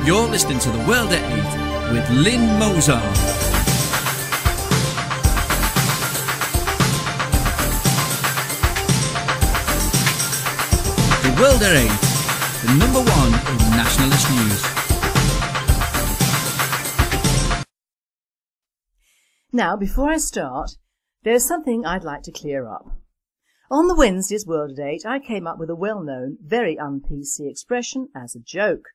You're listening to The World at 8 with Lynn Mozart. The World at 8, the number one in nationalist news. Now, before I start, there's something I'd like to clear up. On the Wednesday's World at 8, I came up with a well-known, very un-PC expression as a joke.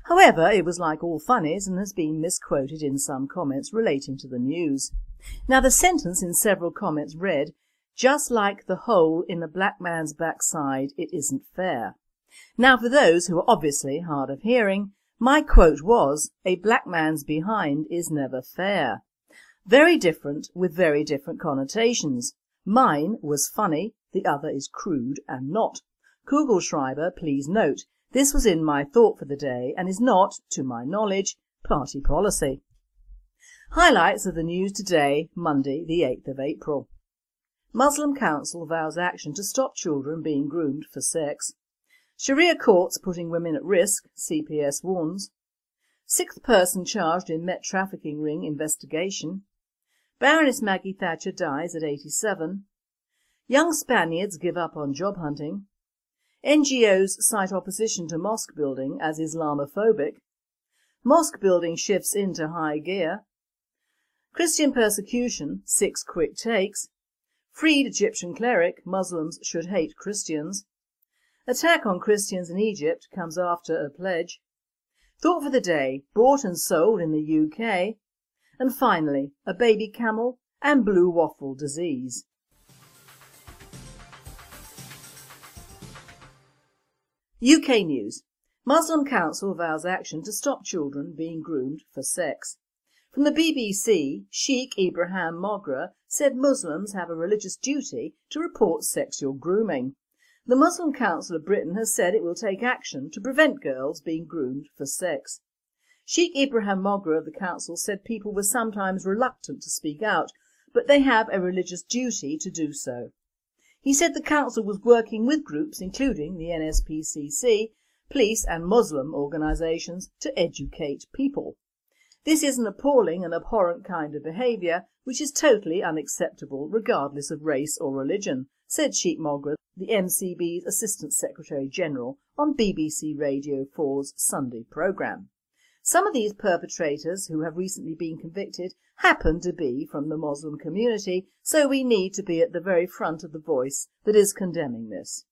However, it was like all funnies and has been misquoted in some comments relating to the news. Now, the sentence in several comments read, "Just like the hole in a black man's backside, it isn't fair." Now, for those who are obviously hard of hearing, my quote was, "A black man's behind is never fair." Very different with very different connotations. Mine was funny, the other is crude and not. Kugelschreiber, please note, this was in my thought for the day and is not, to my knowledge, party policy. Highlights of the news today, Monday the 8th of April. Muslim Council vows action to stop children being groomed for sex. Sharia courts putting women at risk, CPS warns. Sixth person charged in Met trafficking ring investigation. Baroness Maggie Thatcher dies at 87. Young Spaniards give up on job hunting. NGOs cite opposition to mosque building as Islamophobic. Mosque building shifts into high gear. Christian persecution, 6 quick takes. Freed Egyptian cleric, Muslims should hate Christians. Attack on Christians in Egypt comes after a pledge. Thought for the day, bought and sold in the UK. And finally, a baby camel and blue waffle disease. UK news. Muslim Council vows action to stop children being groomed for sex. From the BBC, Sheikh Ibrahim Margaret said Muslims have a religious duty to report sexual grooming. The Muslim Council of Britain has said it will take action to prevent girls being groomed for sex. Sheikh Ibrahim Margaret of the council said people were sometimes reluctant to speak out, but they have a religious duty to do so. He said the council was working with groups including the NSPCC, police and Muslim organisations to educate people. This is an appalling and abhorrent kind of behaviour which is totally unacceptable regardless of race or religion, said Sheikh Margaret, the MCB's Assistant Secretary General, on BBC Radio 4's Sunday programme. Some of these perpetrators who have recently been convicted happen to be from the Muslim community, so we need to be at the very front of the voice that is condemning this.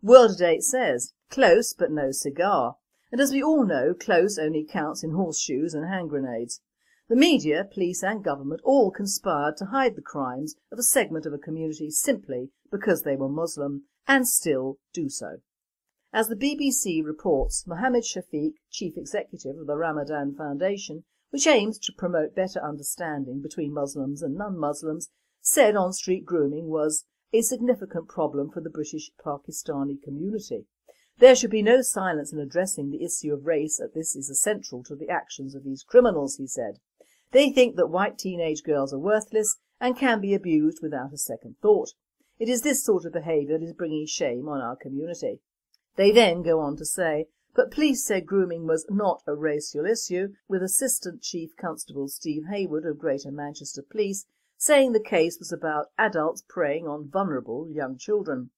World at 8 says, close but no cigar, and as we all know, close only counts in horseshoes and hand grenades. The media, police and government all conspired to hide the crimes of a segment of a community simply because they were Muslim, and still do so. As the BBC reports, Mohammed Shafiq, Chief Executive of the Ramadan Foundation, which aims to promote better understanding between Muslims and non-Muslims, said on-street grooming was a significant problem for the British Pakistani community. There should be no silence in addressing the issue of race, as this is essential to the actions of these criminals, he said. They think that white teenage girls are worthless and can be abused without a second thought. It is this sort of behaviour that is bringing shame on our community. They then go on to say, but police said grooming was not a racial issue, with Assistant Chief Constable Steve Hayward of Greater Manchester Police saying the case was about adults preying on vulnerable young children.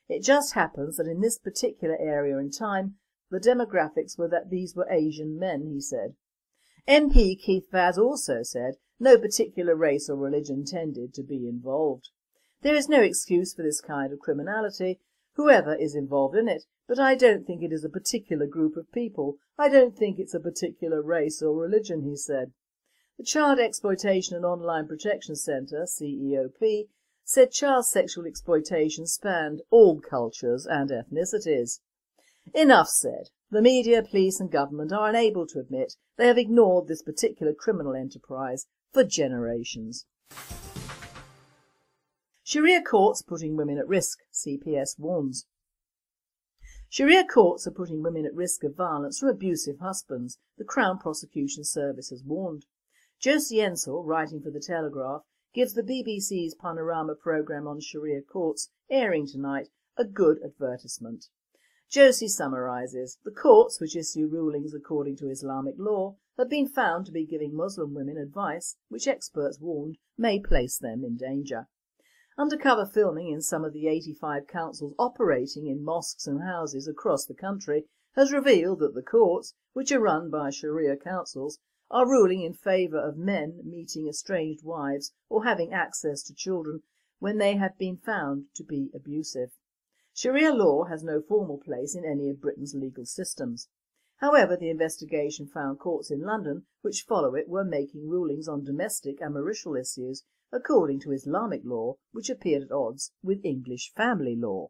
It just happens that in this particular area and time, the demographics were that these were Asian men, he said. MP Keith Vaz also said no particular race or religion tended to be involved. There is no excuse for this kind of criminality, whoever is involved in it, but I don't think it is a particular group of people. I don't think it's a particular race or religion, he said. The Child Exploitation and Online Protection Centre, CEOP, said child sexual exploitation spanned all cultures and ethnicities. Enough said. The media, police and government are unable to admit they have ignored this particular criminal enterprise for generations. Sharia courts putting women at risk, CPS warns. Sharia courts are putting women at risk of violence from abusive husbands, the Crown Prosecution Service has warned. Josie Ensel, writing for The Telegraph, gives the BBC's Panorama programme on Sharia courts, airing tonight, a good advertisement. Josie summarises, the courts, which issue rulings according to Islamic law, have been found to be giving Muslim women advice which experts warned may place them in danger. Undercover filming in some of the 85 councils operating in mosques and houses across the country has revealed that the courts, which are run by Sharia councils, are ruling in favour of men meeting estranged wives or having access to children when they have been found to be abusive. Sharia law has no formal place in any of Britain's legal systems. However, the investigation found courts in London which follow it were making rulings on domestic and marital issues according to Islamic law, which appeared at odds with English family law.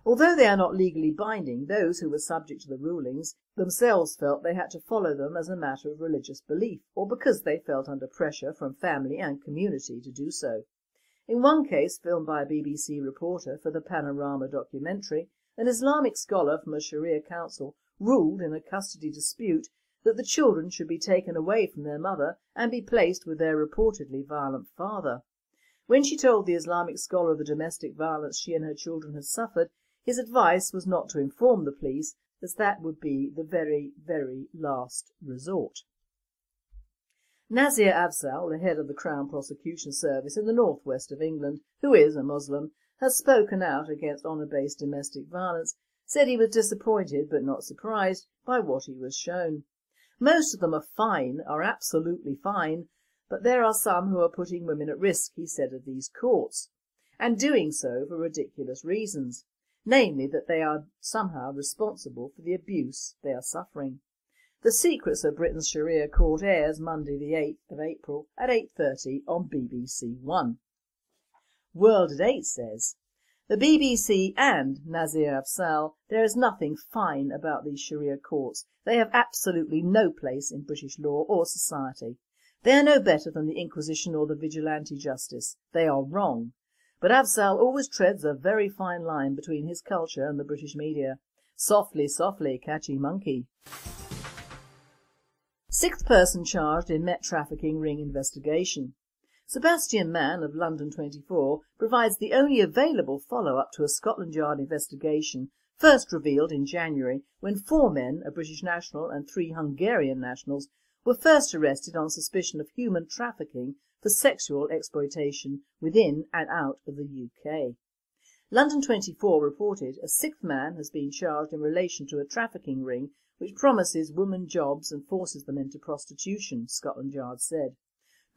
Although they are not legally binding, those who were subject to the rulings themselves felt they had to follow them as a matter of religious belief, or because they felt under pressure from family and community to do so. In one case, filmed by a BBC reporter for the Panorama documentary, an Islamic scholar from a Sharia council ruled in a custody dispute that the children should be taken away from their mother and be placed with their reportedly violent father. When she told the Islamic scholar of the domestic violence she and her children had suffered, his advice was not to inform the police, as that would be the very, very last resort. Nazir Afzal, the head of the Crown Prosecution Service in the northwest of England, who is a Muslim, has spoken out against honour-based domestic violence, said he was disappointed but not surprised by what he was shown. Most of them are absolutely fine, but there are some who are putting women at risk, he said of these courts, and doing so for ridiculous reasons, namely that they are somehow responsible for the abuse they are suffering. The Secrets of Britain's Sharia Court airs Monday the 8th of April at 8:30 on BBC One. World at 8 says, the BBC and Nazir Afzal, there is nothing fine about these Sharia courts. They have absolutely no place in British law or society. They are no better than the Inquisition or the vigilante justice. They are wrong. But Afzal always treads a very fine line between his culture and the British media. Softly, softly, catchy monkey. Sixth person charged in Met trafficking ring investigation. Sebastian Mann of London 24 provides the only available follow-up to a Scotland Yard investigation first revealed in January when 4 men, a British national and 3 Hungarian nationals, were first arrested on suspicion of human trafficking for sexual exploitation within and out of the UK. London 24 reported a 6th man has been charged in relation to a trafficking ring which promises women jobs and forces them into prostitution, Scotland Yard said.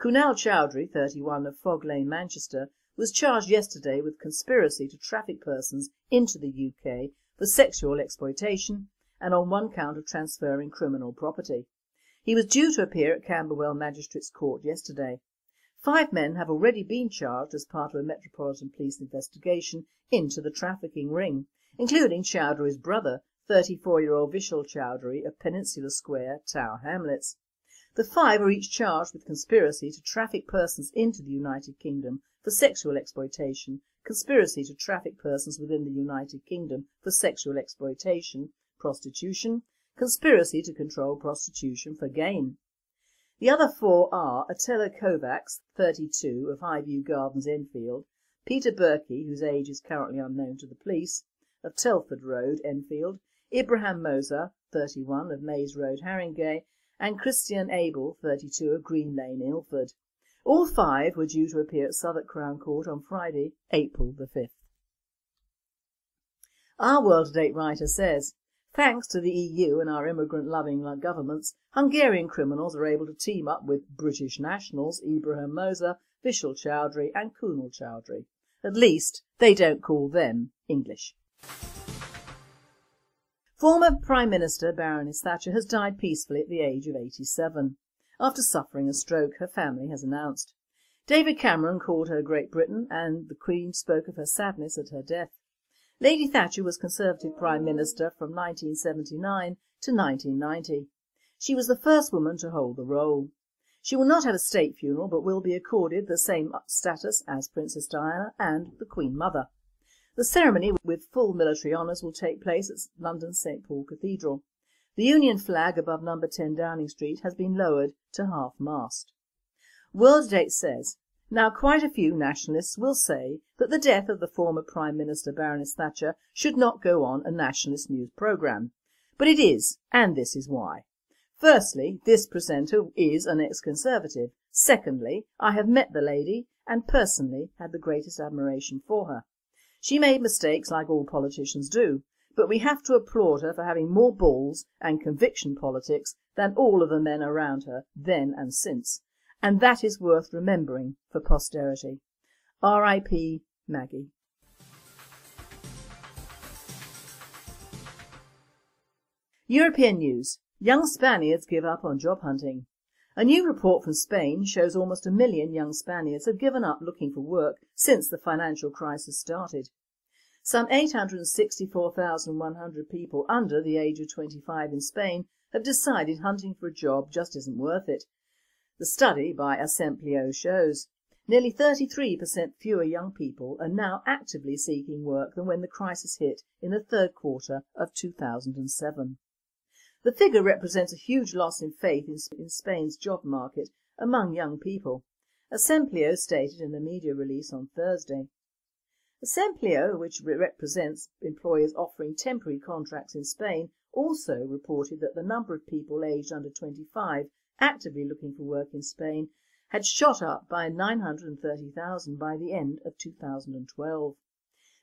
Kunal Chowdhury, 31, of Fog Lane, Manchester, was charged yesterday with conspiracy to traffic persons into the UK for sexual exploitation and on 1 count of transferring criminal property. He was due to appear at Camberwell Magistrates Court yesterday. 5 men have already been charged as part of a Metropolitan Police investigation into the trafficking ring, including Chowdhury's brother, 34-year-old Vishal Chowdhury of Peninsula Square, Tower Hamlets. The 5 are each charged with conspiracy to traffic persons into the United Kingdom for sexual exploitation, conspiracy to traffic persons within the United Kingdom for sexual exploitation, prostitution, conspiracy to control prostitution for gain. The other 4 are Attila Kovacs, 32, of Highview Gardens, Enfield, Peter Berkey, whose age is currently unknown to the police, of Telford Road, Enfield, Ibrahim Moza, 31, of Maze Road, Haringey, and Christian Abel, 32, of Green Lane, Ilford. All 5 were due to appear at Southwark Crown Court on Friday, April the 5th. Our World to Date writer says, thanks to the EU and our immigrant-loving governments, Hungarian criminals are able to team up with British nationals Ibrahim Moza, Vishal Chowdhury and Kunal Chowdhury. At least they don't call them English. Former Prime Minister Baroness Thatcher has died peacefully at the age of 87. After suffering a stroke, her family has announced. David Cameron called her Great Britain and the Queen spoke of her sadness at her death. Lady Thatcher was Conservative Prime Minister from 1979 to 1990. She was the first woman to hold the role. She will not have a state funeral but will be accorded the same status as Princess Diana and the Queen Mother. The ceremony with full military honours will take place at London's St Paul Cathedral. The Union flag above number 10 Downing Street has been lowered to half-mast. World Date says, Now quite a few nationalists will say that the death of the former Prime Minister Baroness Thatcher should not go on a nationalist news programme. But it is, and this is why. Firstly, this presenter is an ex-Conservative. Secondly, I have met the lady and personally had the greatest admiration for her. She made mistakes like all politicians do, but we have to applaud her for having more balls and conviction politics than all of the men around her then and since. And that is worth remembering for posterity. R.I.P. Maggie. European news. Young Spaniards give up on job hunting. A new report from Spain shows almost 1 million young Spaniards have given up looking for work since the financial crisis started. Some 864,100 people under the age of 25 in Spain have decided hunting for a job just isn't worth it. The study by Assempleo shows nearly 33% fewer young people are now actively seeking work than when the crisis hit in the third quarter of 2007. The figure represents a huge loss in faith in Spain's job market among young people, Assempleo stated in a media release on Thursday. Assempleo, which represents employers offering temporary contracts in Spain, also reported that the number of people aged under 25 actively looking for work in Spain had shot up by 930,000 by the end of 2012.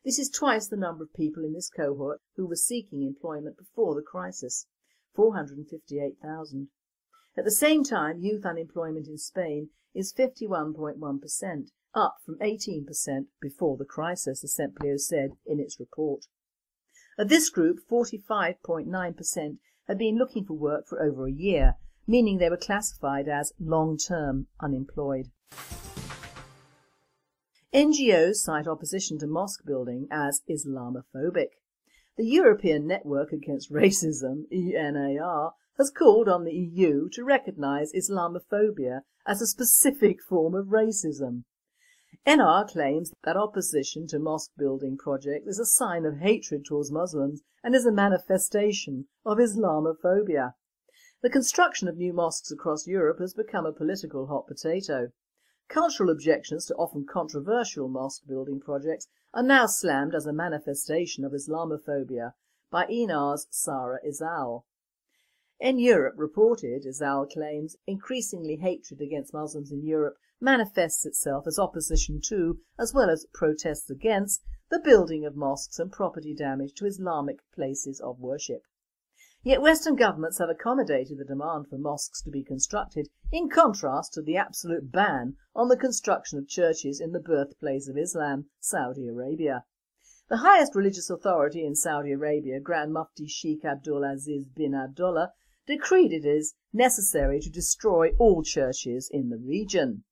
This is twice the number of people in this cohort who were seeking employment before the crisis, 458,000. At the same time, youth unemployment in Spain is 51.1%, up from 18% before the crisis, Assempleo said in its report. Of this group, 45.9% had been looking for work for over a year, meaning they were classified as long-term unemployed. NGOs cite opposition to mosque building as Islamophobic. The European Network Against Racism, ENAR, has called on the EU to recognise Islamophobia as a specific form of racism. NR claims that opposition to mosque building projects is a sign of hatred towards Muslims and is a manifestation of Islamophobia. The construction of new mosques across Europe has become a political hot potato. Cultural objections to often controversial mosque building projects are now slammed as a manifestation of Islamophobia by ENAR's Sarah Izal. In Europe reported, Izal claims, increasingly hatred against Muslims in Europe manifests itself as opposition to, as well as protests against, the building of mosques and property damage to Islamic places of worship. Yet Western governments have accommodated the demand for mosques to be constructed, in contrast to the absolute ban on the construction of churches in the birthplace of Islam, Saudi Arabia. The highest religious authority in Saudi Arabia, Grand Mufti Sheikh Abdul Aziz bin Abdullah, decreed it is necessary to destroy all churches in the region.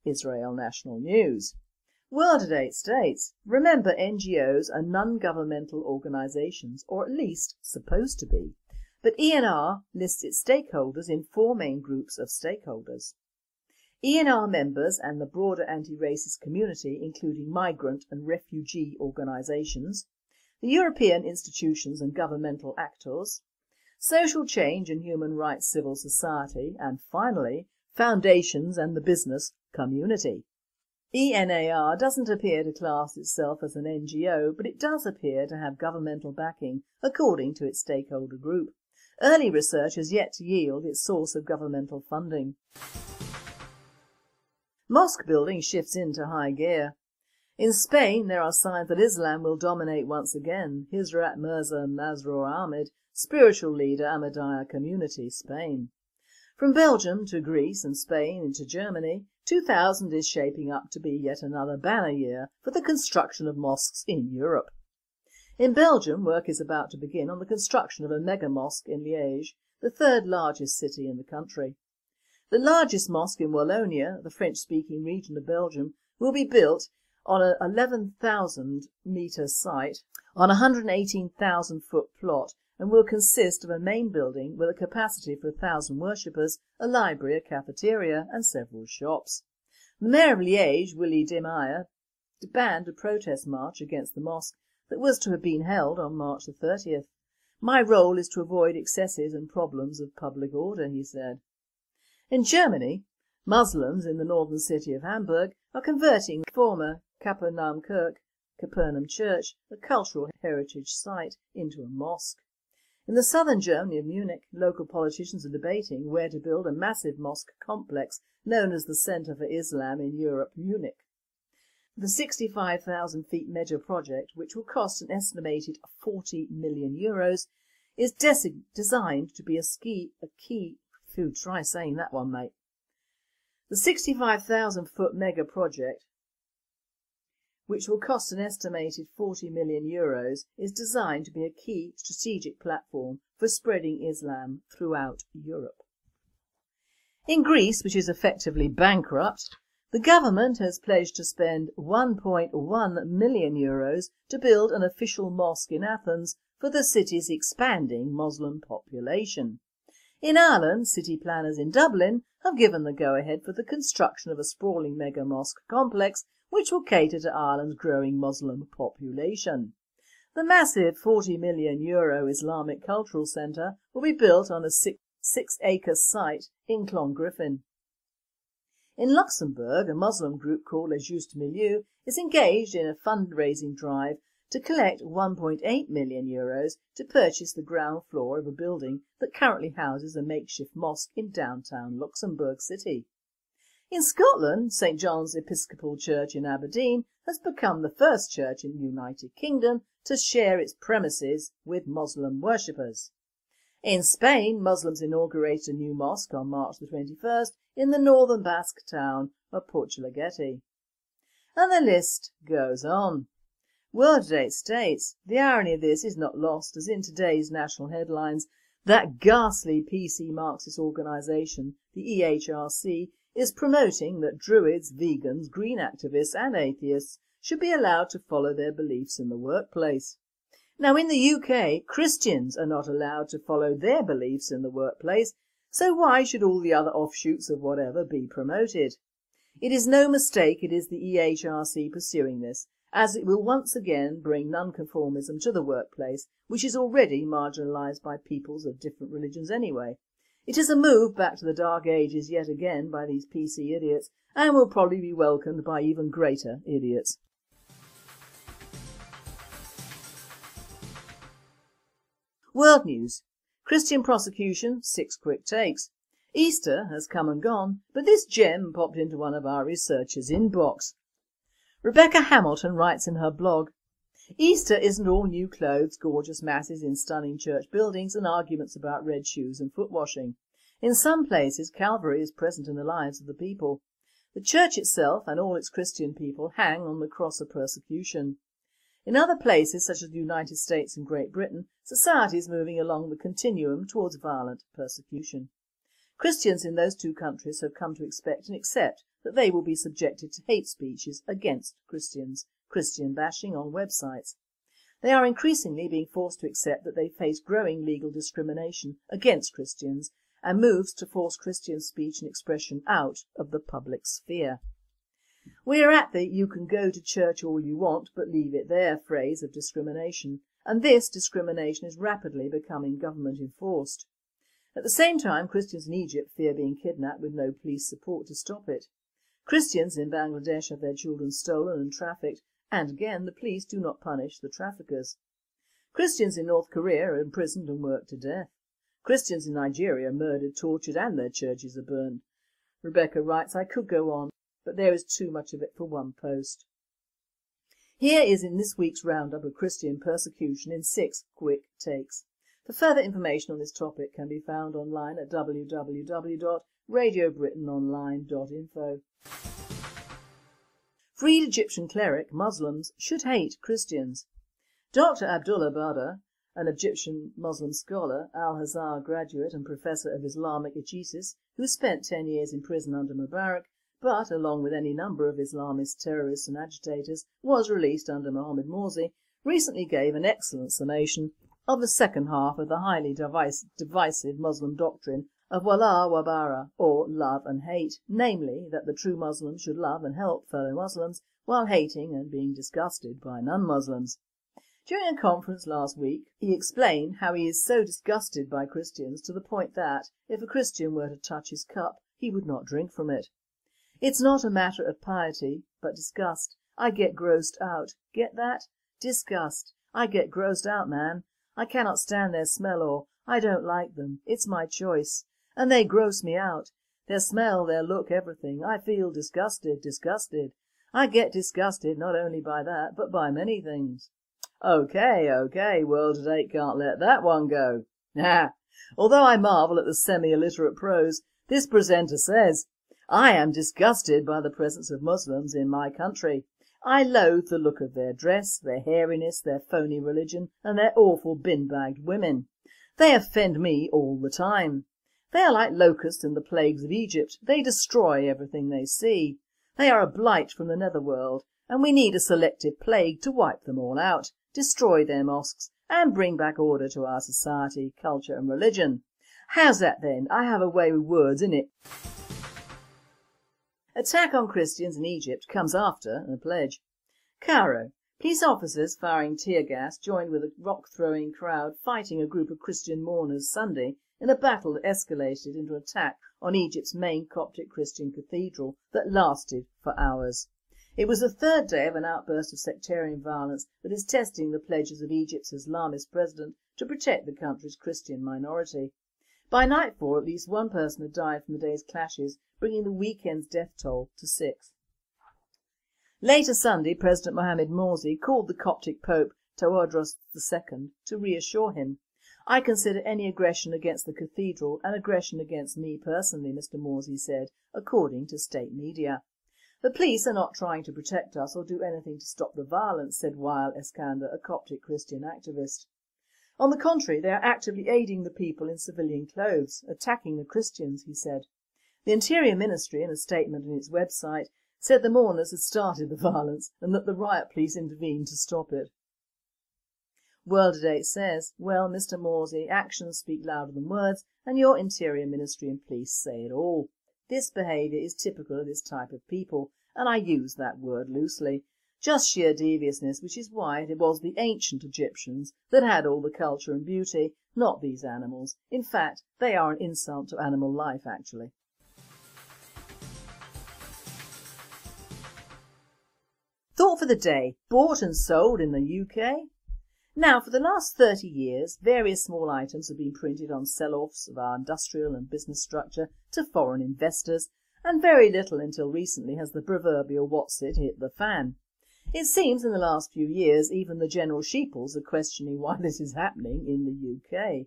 Israel National News. World at 8 states. Remember, NGOs are non-governmental organisations, or at least supposed to be. But ENR lists its stakeholders in 4 main groups of stakeholders. ENR members and the broader anti-racist community, including migrant and refugee organisations, the European institutions and governmental actors, social change and human rights civil society, and finally, foundations and the business community. ENAR doesn't appear to class itself as an NGO, but it does appear to have governmental backing, according to its stakeholder group. Early research has yet to yield its source of governmental funding. Mosque building shifts into high gear. In Spain, there are signs that Islam will dominate once again. Hizrat Mirza Masroor Ahmed, spiritual leader, Ahmadiyya Community, Spain. From Belgium to Greece and Spain into Germany, 2000 is shaping up to be yet another banner year for the construction of mosques in Europe. In Belgium, work is about to begin on the construction of a mega mosque in Liège, the third largest city in the country. The largest mosque in Wallonia, the French-speaking region of Belgium, will be built on an 11,000-metre site on a 118,000-foot plot and will consist of a main building with a capacity for 1,000 worshippers, a library, a cafeteria and several shops. The Mayor of Liège, Willy Demeyer, banned a protest march against the mosque that was to have been held on March the 30th. My role is to avoid excesses and problems of public order, he said. In Germany, Muslims in the northern city of Hamburg are converting former Capernaum Church, a cultural heritage site, into a mosque. In the southern Germany of Munich, local politicians are debating where to build a massive mosque complex known as the Centre for Islam in Europe, Munich. The 65,000 feet mega project, which will cost an estimated €40 million, is designed to be a key food. Try saying that one, mate. The 65,000 foot mega project, which will cost an estimated €40 million, is designed to be a key strategic platform for spreading Islam throughout Europe. In Greece, which is effectively bankrupt, the government has pledged to spend €1.1 million to build an official mosque in Athens for the city's expanding Muslim population. In Ireland, city planners in Dublin have given the go-ahead for the construction of a sprawling mega mosque complex which will cater to Ireland's growing Muslim population. The massive €40 million Islamic Cultural Centre will be built on a 6-acre site in Clongriffin. In Luxembourg, a Muslim group called Les Justes Milieux is engaged in a fundraising drive to collect €1.8 million to purchase the ground floor of a building that currently houses a makeshift mosque in downtown Luxembourg City. In Scotland, St John's Episcopal Church in Aberdeen has become the first church in the United Kingdom to share its premises with Muslim worshippers. In Spain, Muslims inaugurated a new mosque on March the 21st in the northern Basque town of Portugalete. And the list goes on. World Today states, the irony of this is not lost, as in today's national headlines, that ghastly PC Marxist organisation, the EHRC, is promoting that Druids, vegans, green activists and atheists should be allowed to follow their beliefs in the workplace. Now in the UK, Christians are not allowed to follow their beliefs in the workplace, so why should all the other offshoots of whatever be promoted? It is no mistake it is the EHRC pursuing this, as it will once again bring nonconformism to the workplace, which is already marginalised by peoples of different religions anyway. It is a move back to the dark ages yet again by these PC idiots, and will probably be welcomed by even greater idiots. World news. Christian prosecution, 6 quick takes. Easter has come and gone, but this gem popped into one of our researchers' inbox. Rebecca Hamilton writes in her blog, Easter isn't all new clothes, gorgeous masses in stunning church buildings and arguments about red shoes and foot washing. In some places, Calvary is present in the lives of the people. The church itself and all its Christian people hang on the cross of persecution. In other places, such as the United States and Great Britain, society is moving along the continuum towards violent persecution. Christians in those two countries have come to expect and accept that they will be subjected to hate speeches against Christians, Christian bashing on websites. They are increasingly being forced to accept that they face growing legal discrimination against Christians and moves to force Christian speech and expression out of the public sphere. We are at the "you can go to church all you want but leave it there" phrase of discrimination, and this discrimination is rapidly becoming government enforced. At the same time, Christians in Egypt fear being kidnapped with no police support to stop it. Christians in Bangladesh have their children stolen and trafficked, and again the police do not punish the traffickers. Christians in North Korea are imprisoned and worked to death. Christians in Nigeria are murdered, tortured and their churches are burned. Rebecca writes, I could go on, but there is too much of it for one post. Here is in this week's roundup of Christian persecution in 6 quick takes. For further information on this topic can be found online at www.radiobritainonline.info. Freed Egyptian cleric, Muslims should hate Christians. Dr. Abdullah Badr, an Egyptian Muslim scholar, Al-Azhar graduate and professor of Islamic exegesis, who spent 10 years in prison under Mubarak, but, along with any number of Islamist terrorists and agitators, was released under Mohammed Morsi, recently gave an excellent summation of the second half of the highly divisive Muslim doctrine of Wala wa Bara, or love and hate, namely that the true Muslims should love and help fellow Muslims while hating and being disgusted by non-Muslims. During a conference last week, he explained how he is so disgusted by Christians to the point that, if a Christian were to touch his cup, he would not drink from it. It's not a matter of piety, but disgust. I get grossed out. Get that? Disgust. I get grossed out, man. I cannot stand their smell, or I don't like them. It's my choice. And they gross me out. Their smell, their look, everything. I feel disgusted, disgusted. I get disgusted not only by that, but by many things. Okay, World Today can't let that one go. Although I marvel at the semi-illiterate prose, this presenter says, I am disgusted by the presence of Muslims in my country. I loathe the look of their dress, their hairiness, their phony religion, and their awful bin-bagged women. They offend me all the time. They are like locusts in the plagues of Egypt. They destroy everything they see. They are a blight from the netherworld, and we need a selective plague to wipe them all out, destroy their mosques, and bring back order to our society, culture and religion. How's that then? I have a way with words, innit? Attack on Christians in Egypt comes after a pledge. Cairo. Police officers firing tear gas joined with a rock-throwing crowd fighting a group of Christian mourners Sunday in a battle that escalated into an attack on Egypt's main Coptic Christian cathedral that lasted for hours. It was the third day of an outburst of sectarian violence that is testing the pledges of Egypt's Islamist president to protect the country's Christian minority. By nightfall, at least one person had died from the day's clashes, bringing the weekend's death toll to 6. Later Sunday, President Mohammed Morsi called the Coptic Pope Tawadros II to reassure him. I consider any aggression against the cathedral an aggression against me personally, Mr Morsi said, according to state media. The police are not trying to protect us or do anything to stop the violence, said Wael Eskander, a Coptic Christian activist. On the contrary, they are actively aiding the people in civilian clothes, attacking the Christians, he said. The Interior Ministry, in a statement on its website, said the mourners had started the violence and that the riot police intervened to stop it. World Today says, well, Mr Morsi, actions speak louder than words, and your Interior Ministry and police say it all. This behaviour is typical of this type of people, and I use that word loosely. Just sheer deviousness, which is why it was the ancient Egyptians that had all the culture and beauty, not these animals. In fact, they are an insult to animal life, actually. Thought for the day, bought and sold in the UK? Now, for the last 30 years, various small items have been printed on sell-offs of our industrial and business structure to foreign investors, and very little until recently has the proverbial what's-it hit the fan. It seems in the last few years even the general sheeples are questioning why this is happening in the UK.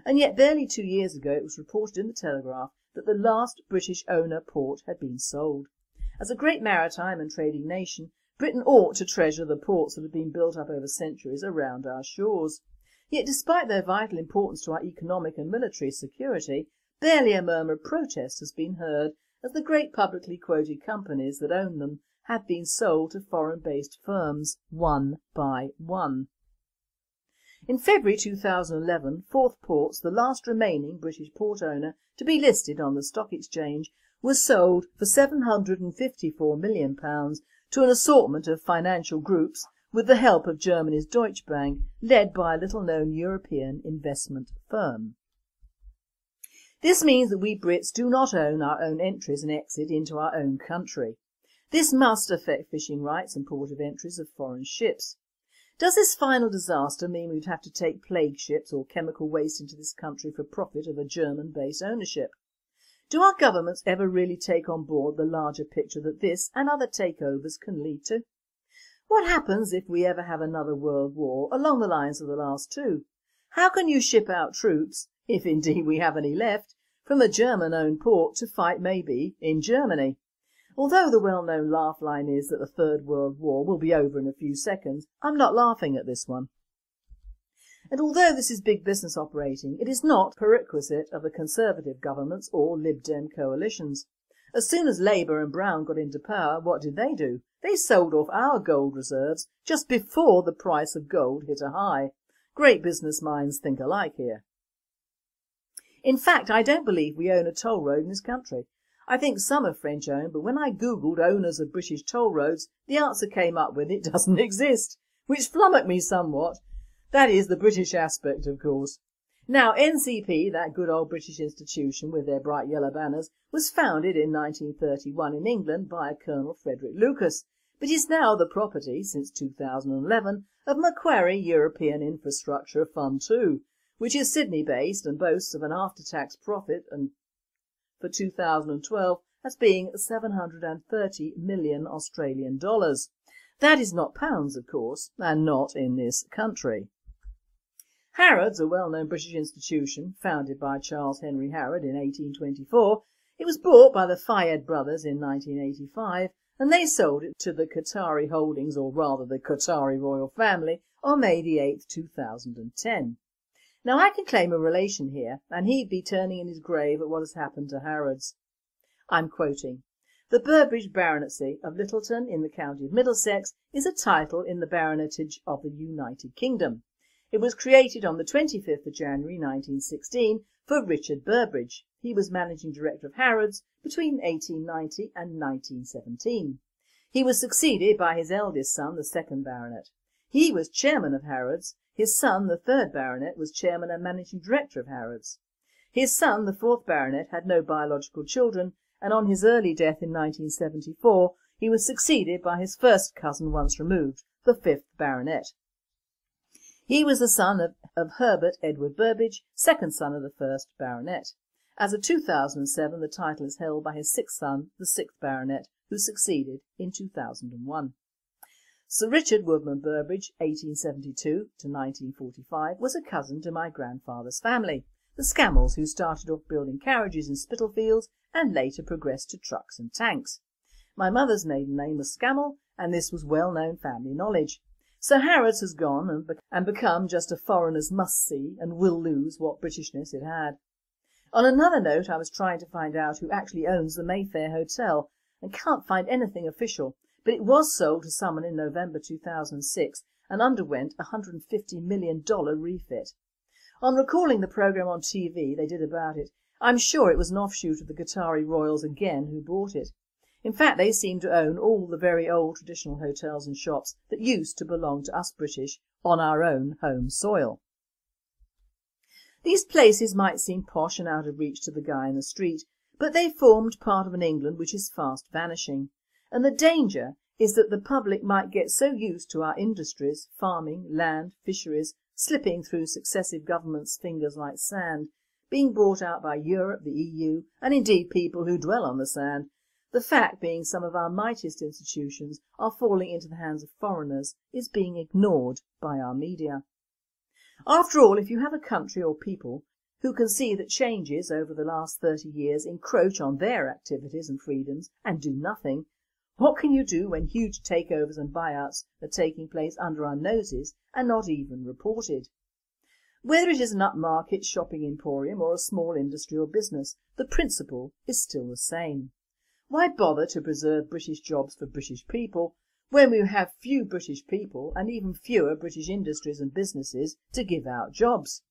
And yet barely 2 years ago it was reported in the Telegraph that the last British owner port had been sold. As a great maritime and trading nation, Britain ought to treasure the ports that have been built up over centuries around our shores. Yet despite their vital importance to our economic and military security, barely a murmur of protest has been heard as the great publicly quoted companies that own them have been sold to foreign-based firms, one by one. In February 2011, Forth Ports, the last remaining British port owner to be listed on the stock exchange, was sold for £754 million to an assortment of financial groups with the help of Germany's Deutsche Bank, led by a little-known European investment firm. This means that we Brits do not own our own entries and exit into our own country. This must affect fishing rights and port of entries of foreign ships. Does this final disaster mean we'd have to take plague ships or chemical waste into this country for profit of a German-based ownership? Do our governments ever really take on board the larger picture that this and other takeovers can lead to? What happens if we ever have another world war along the lines of the last two? How can you ship out troops, if indeed we have any left, from a German-owned port to fight maybe in Germany? Although the well-known laugh line is that the Third World War will be over in a few seconds, I'm not laughing at this one. And although this is big business operating, it is not prerequisite of the Conservative governments or Lib Dem coalitions. As soon as Labour and Brown got into power, what did? They sold off our gold reserves just before the price of gold hit a high. Great business minds think alike here. In fact, I don't believe we own a toll road in this country. I think some are French owned, but when I googled owners of British toll roads, the answer came up with it doesn't exist, which flummocked me somewhat. That is the British aspect, of course. Now NCP, that good old British institution with their bright yellow banners, was founded in 1931 in England by a Colonel Frederick Lucas, but is now the property, since 2011, of Macquarie European Infrastructure Fund 2, which is Sydney based and boasts of an after-tax profit for 2012 as being 730 million Australian dollars. That is not pounds, of course, and not in this country. Harrods, a well-known British institution founded by Charles Henry Harrod in 1824, it was bought by the Fayed brothers in 1985, and they sold it to the Qatari Holdings, or rather the Qatari royal family, on May the 8th, 2010. Now I can claim a relation here, and he'd be turning in his grave at what has happened to Harrods. I'm quoting, "The Burbridge baronetcy of Littleton in the county of Middlesex is a title in the baronetage of the United Kingdom. It was created on the 25th of January 1916 for Richard Burbridge. He was managing director of Harrods between 1890 and 1917. He was succeeded by his eldest son, the 2nd Baronet. He was chairman of Harrods. His son, the 3rd Baronet, was chairman and managing director of Harrods. His son, the 4th Baronet, had no biological children, and on his early death in 1974 he was succeeded by his first cousin once removed, the 5th Baronet. He was the son of Herbert Edward Burbridge, 2nd son of the 1st Baronet. As of 2007 the title is held by his 6th son, the 6th Baronet, who succeeded in 2001. Sir Richard Woodman Burbridge, 1872 to 1945, was a cousin to my grandfather's family, the Scammels, who started off building carriages in Spitalfields and later progressed to trucks and tanks. My mother's maiden name was Scammell, and this was well-known family knowledge. So Harrods has gone and become just a foreigner's must-see and will lose what Britishness it had. On another note, I was trying to find out who actually owns the Mayfair Hotel and can't find anything official, but it was sold to someone in November 2006 and underwent a $150 million refit. On recalling the programme on TV they did about it, I'm sure it was an offshoot of the Qatari royals again who bought it. In fact, they seem to own all the very old traditional hotels and shops that used to belong to us British on our own home soil. These places might seem posh and out of reach to the guy in the street, but they formed part of an England which is fast vanishing, and the danger is that the public might get so used to our industries, farming, land, fisheries, slipping through successive governments' fingers like sand, being bought out by Europe, the EU, and indeed people who dwell on the sand, the fact being some of our mightiest institutions are falling into the hands of foreigners is being ignored by our media. After all, if you have a country or people who can see that changes over the last 30 years encroach on their activities and freedoms and do nothing, what can you do when huge takeovers and buyouts are taking place under our noses and not even reported? Whether it is an upmarket shopping emporium or a small industry or business, the principle is still the same. Why bother to preserve British jobs for British people when we have few British people and even fewer British industries and businesses to give out jobs?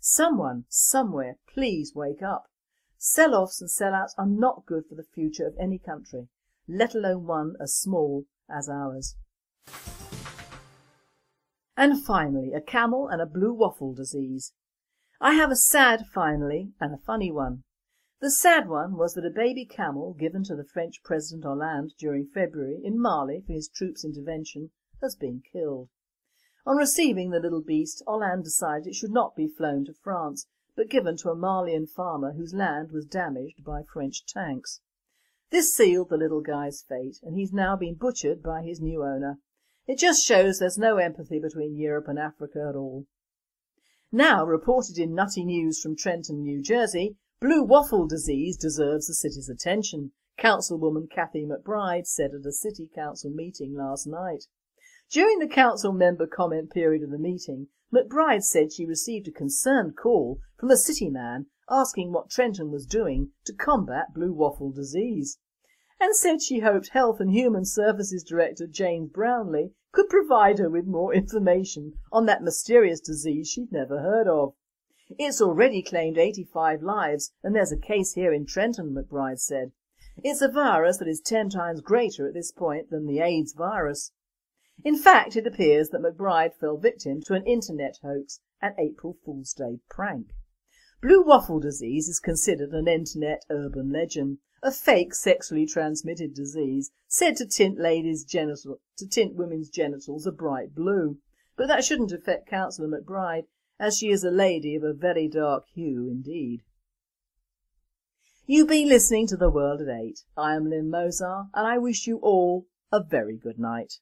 Someone, somewhere, please wake up. Sell-offs and sell-outs are not good for the future of any country, let alone one as small as ours. And finally, a camel and a blue waffle disease. I have a sad finally and a funny one. The sad one was that a baby camel given to the French President Hollande during February in Mali for his troops' intervention has been killed. On receiving the little beast, Hollande decided it should not be flown to France, but given to a Malian farmer whose land was damaged by French tanks. This sealed the little guy's fate, and he's now been butchered by his new owner. It just shows there's no empathy between Europe and Africa at all. Now, reported in nutty news from Trenton, New Jersey, blue waffle disease deserves the city's attention, Councilwoman Cathy McBride said at a City Council meeting last night. During the council member comment period of the meeting, McBride said she received a concerned call from a city man asking what Trenton was doing to combat blue waffle disease, and said she hoped Health and Human Services Director James Brownlee could provide her with more information on that mysterious disease she'd never heard of. It's already claimed 85 lives, and there's a case here in Trenton, McBride said. It's a virus that is 10 times greater at this point than the AIDS virus. In fact, it appears that McBride fell victim to an internet hoax and April Fool's Day prank. Blue waffle disease is considered an internet urban legend, a fake sexually transmitted disease said to tint women's genitals a bright blue. But that shouldn't affect Councillor McBride, as she is a lady of a very dark hue indeed. You've been listening to The World at 8. I am Lynn Mozart and I wish you all a very good night.